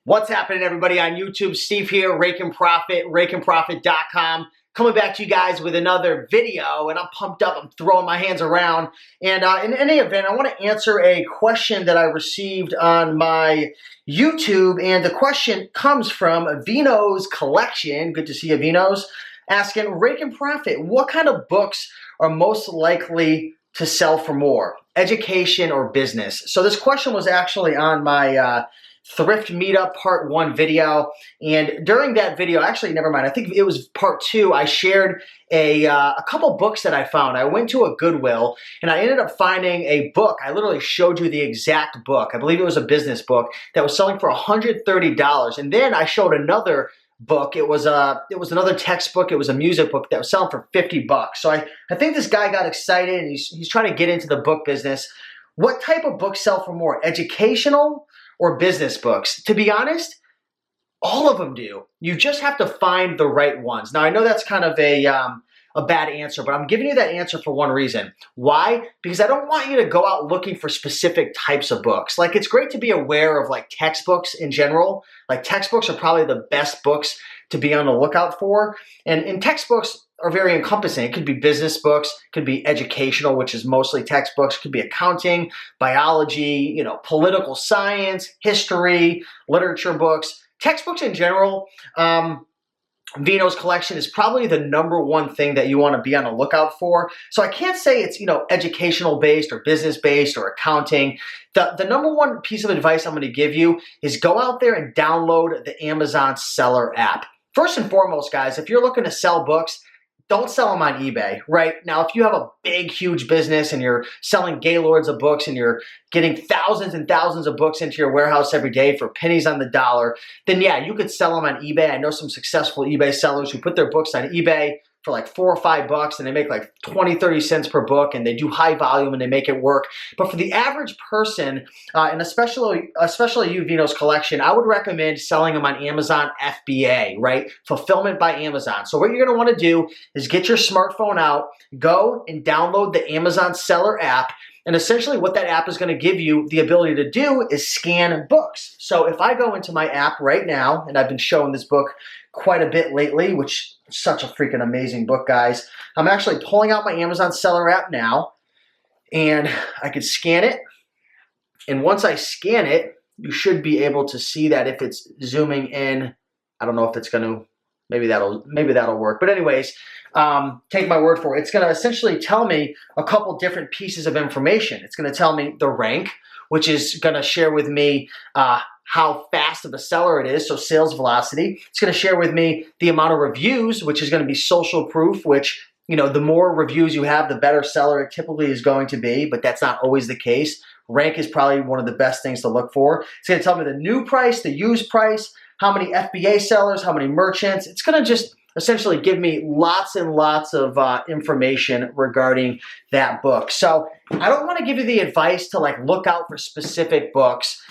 What's happening, everybody on YouTube? Steve here, Raiken Profit, RaikenProfit.com. Coming back to you guys with another video, and I'm pumped up. I'm throwing my hands around. And in any event, I want to answer a question that I received on my YouTube, and the question comes from Vino's Collection. Good to see you, Vino's. Asking, Raiken Profit, what kind of books are most likely to sell for more, education or business? So this question was actually on my Thrift Meetup Part 1 video, and during that video, actually, never mind, I think it was Part 2, I shared a couple books that I found. I went to a Goodwill, and I ended up finding a book. I literally showed you the exact book. I believe it was a business book that was selling for $130, and then I showed another book. It was another textbook. It was a music book that was selling for $50. So I think this guy got excited, and he's trying to get into the book business. What type of books sell for more, educational or business books? To be honest, all of them do. You just have to find the right ones. Now, I know that's kind of a bad answer, but I'm giving you that answer for one reason. Why? Because I don't want you to go out looking for specific types of books. Like, it's great to be aware of like textbooks in general. Like, textbooks are probably the best books to be on the lookout for. And textbooks are very encompassing. It could be business books, could be educational, which is mostly textbooks, could be accounting, biology, political science, history, literature books. Textbooks in general, Vino's Collection is probably the #1 thing that you want to be on the lookout for. So I can't say it's, educational based or business based or accounting. The #1 piece of advice I'm going to give you is go out there and download the Amazon Seller app. First and foremost, guys, if you're looking to sell books, don't sell them on eBay, right? Now, if you have a big, huge business and you're selling gaylords of books and you're getting thousands and thousands of books into your warehouse every day for pennies on the dollar, then yeah, you could sell them on eBay. I know some successful eBay sellers who put their books on eBay for like $4 or $5 and they make like 20, 30 cents per book, and they do high volume and they make it work. But for the average person, and especially you, Vino's Collection, I would recommend selling them on Amazon FBA, right? Fulfillment by Amazon. So what you're gonna wanna do is get your smartphone out, go and download the Amazon Seller app. And essentially what that app is going to give you the ability to do is scan books. So if I go into my app right now, and I've been showing this book quite a bit lately, which is such a freaking amazing book, guys. I'm actually pulling out my Amazon Seller app now, and I can scan it. And once I scan it, you should be able to see that if it's zooming in. I don't know if it's going to, maybe that'll work. But anyways, take my word for it. It's going to essentially tell me a couple different pieces of information. It's going to tell me the rank, which is going to share with me how fast of a seller it is, so sales velocity. It's going to share with me the amount of reviews, which is going to be social proof, which, the more reviews you have, the better seller it typically is going to be, but that's not always the case. Rank is probably one of the best things to look for. It's going to tell me the new price, the used price, how many FBA sellers, how many merchants. It's going to just essentially give me lots and lots of information regarding that book. So I don't want to give you the advice to like look out for specific books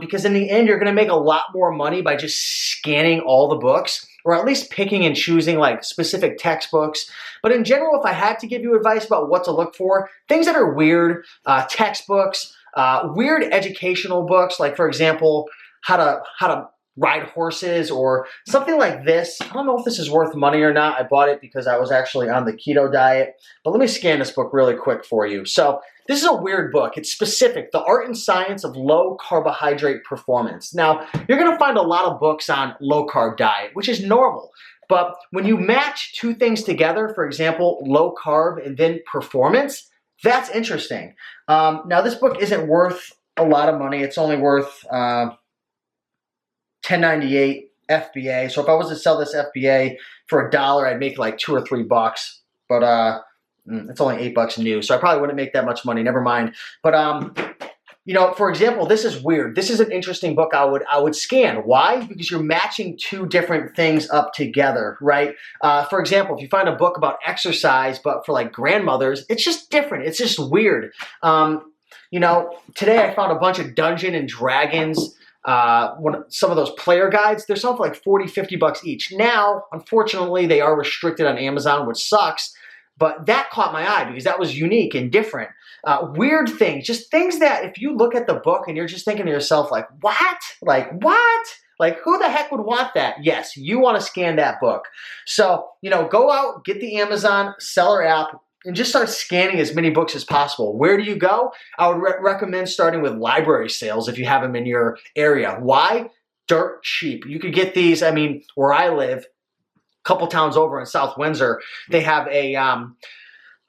because in the end, you're going to make a lot more money by just scanning all the books, or at least picking and choosing like specific textbooks. But in general, if I had to give you advice about what to look for, things that are weird, textbooks, weird educational books, like for example, how to ride horses or something like this. I don't know if this is worth money or not. I bought it because I was actually on the keto diet, but let me scan this book really quick for you. So this is a weird book. It's specific, The Art and Science of Low Carbohydrate Performance. Now, you're going to find a lot of books on low carb diet, which is normal. But when you match two things together, for example, low carb and then performance, that's interesting. Now, this book isn't worth a lot of money. It's only worth $10.98 FBA. So if I was to sell this FBA for $1, I'd make like $2 or $3. But it's only $8 new, so I probably wouldn't make that much money. Never mind. But for example, this is weird. This is an interesting book I would scan. Why? Because you're matching two different things up together, right? For example, if you find a book about exercise, but for like grandmothers, it's just different. It's just weird. Today I found a bunch of Dungeons and Dragons. Some of those player guides, they're selling for like $40, $50 each. Now, unfortunately, they are restricted on Amazon, which sucks. But that caught my eye because that was unique and different. weird things, just things that if you look at the book and you're just thinking to yourself, like, what? Like, what? Like, who the heck would want that? Yes, you want to scan that book. So, go out, get the Amazon seller app, and just start scanning as many books as possible. Where do you go? I would recommend starting with library sales if you have them in your area. Why? Dirt cheap. You could get these, where I live, a couple towns over in South Windsor, they have a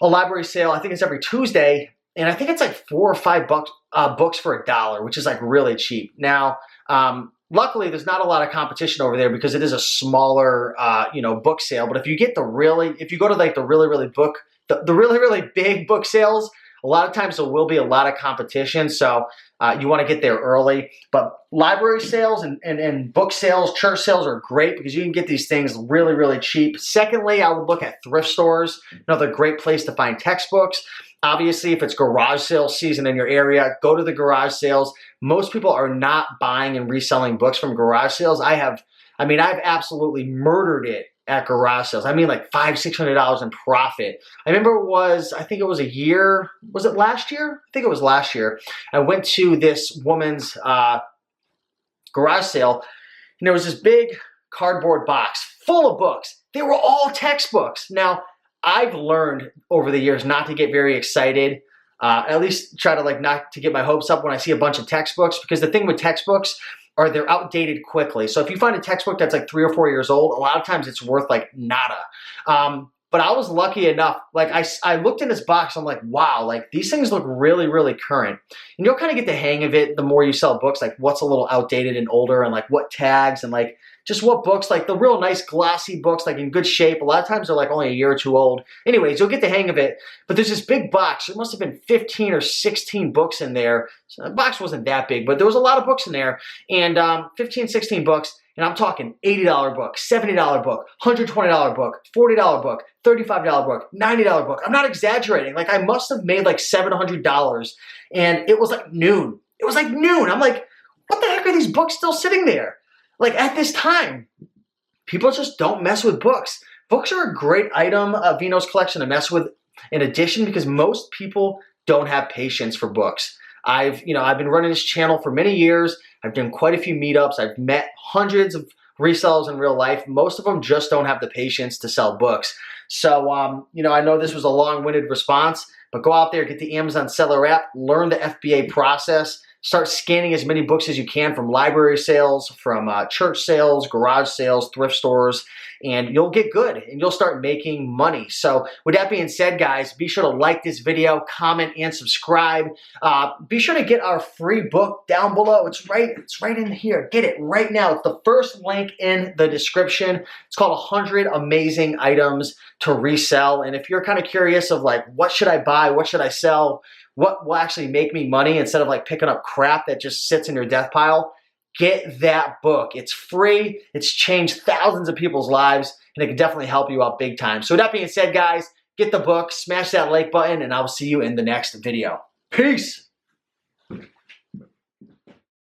library sale. I think it's every Tuesday, and I think it's like $4 or $5 books for $1, which is like really cheap. Now, luckily, there's not a lot of competition over there because it is a smaller, book sale. But if you go to like the really big book sales, a lot of times there will be a lot of competition. So you want to get there early. But library sales and book sales, church sales are great because you can get these things really, really cheap. Secondly, I would look at thrift stores. Another great place to find textbooks. Obviously, if it's garage sale season in your area, go to the garage sales. Most people are not buying and reselling books from garage sales. I've absolutely murdered it at garage sales. Like $500-$600 in profit. I remember I think it was last year? I think it was last year. I went to this woman's garage sale, and there was this big cardboard box full of books. They were all textbooks. Now, I've learned over the years not to get very excited, at least try to not to get my hopes up when I see a bunch of textbooks, because the thing with textbooks are they're outdated quickly. So if you find a textbook that's like 3 or 4 years old, a lot of times it's worth like nada. But I was lucky enough, I looked in this box, I'm like, wow, these things look really, really current. And you'll kind of get the hang of it the more you sell books, what's a little outdated and older, and what tags, and just what books, the real nice glossy books, in good shape. A lot of times they're only a year or two old. Anyways, you'll get the hang of it. But there's this big box. There must have been 15 or 16 books in there. So the box wasn't that big, but there was a lot of books in there. And 15, 16 books. And I'm talking $80 book, $70 book, $120 book, $40 book, $35 book, $90 book. I'm not exaggerating. I must have made $700. And it was noon. It was noon. I'm like, what the heck are these books still sitting there? At this time, people just don't mess with books. Books are a great item of Vino's collection to mess with in addition, because most people don't have patience for books. I've been running this channel for many years. I've done quite a few meetups. I've met hundreds of resellers in real life. Most of them just don't have the patience to sell books. So, I know this was a long-winded response, but go out there, get the Amazon seller app, learn the FBA process, start scanning as many books as you can from library sales, from church sales, garage sales, thrift stores, and you'll get good and you'll start making money. So with that being said, guys, be sure to like this video, comment, and subscribe. Be sure to get our free book down below. It's right in here. Get it right now. It's the first link in the description. It's called 100 Amazing Items to Resell. And if you're kind of curious of what should I buy, what should I sell, what will actually make me money instead of picking up crap that just sits in your death pile, get that book. It's free. It's changed thousands of people's lives, and it can definitely help you out big time. So with that being said, guys, get the book, smash that like button, and I'll see you in the next video. Peace.